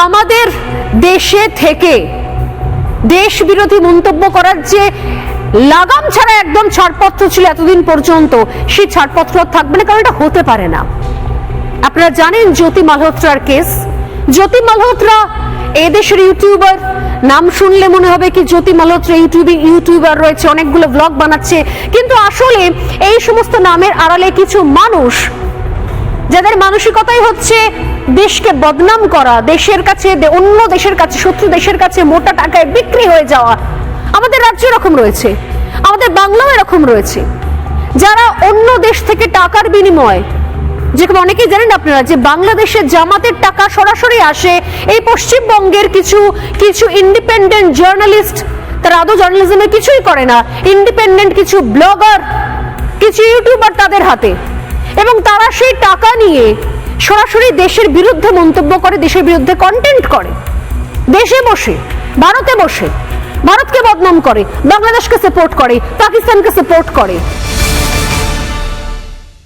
আমাদের দেশে থেকে দেশ বিরোধী মন্তব্য করার যে লাগাম ছাড়া একদম ছাড়পত্র ছিল এতদিন পর্যন্ত, সেই ছাড়পত্র থাকবে না, কারণ এটা হতে পারে না। আপনারা জানেন জ্যোতি মালহোত্রার কেস। জ্যোতি মালহোত্রা এদেশের ইউটিউবার, নাম শুনলে মনে হবে কি জ্যোতি মালহোত্রা ইউটিউবার রয়েছে, অনেকগুলো ব্লগ বানাচ্ছে, কিন্তু আসলে এই সমস্ত নামের আড়ালে কিছু মানুষ যাদের মানসিকতাই হচ্ছে দেশকে বদনাম করা, দেশের কাছে অন্য দেশের কাছে, শত্রু দেশের কাছে মোটা টাকায় বিক্রি হয়ে যাওয়া। আমাদের রাজ্য এরকম রয়েছে, আমাদের বাংলাও এরকম রয়েছে, যারা অন্য দেশ থেকে টাকার বিনিময়, যেরকম অনেকেই জানেন আপনারা যে বাংলাদেশের জামাতের টাকা সরাসরি আসে এই পশ্চিমবঙ্গের কিছু ইন্ডিপেন্ডেন্ট জার্নালিস্ট, তারা আদৌ জার্নালিজমের কিছুই করে না, ইন্ডিপেন্ডেন্ট কিছু ব্লগার, কিছু ইউটিউবার তাদের হাতে, এবং তারা সেই টাকা নিয়ে সরাসরি দেশের বিরুদ্ধে মন্তব্য করে, দেশের বিরুদ্ধে কন্টেন্ট করে, দেশে বসে, ভারতে বসে ভারতকে বদনাম করে, বাংলাদেশকে সাপোর্ট করে, পাকিস্তানকে সাপোর্ট করে।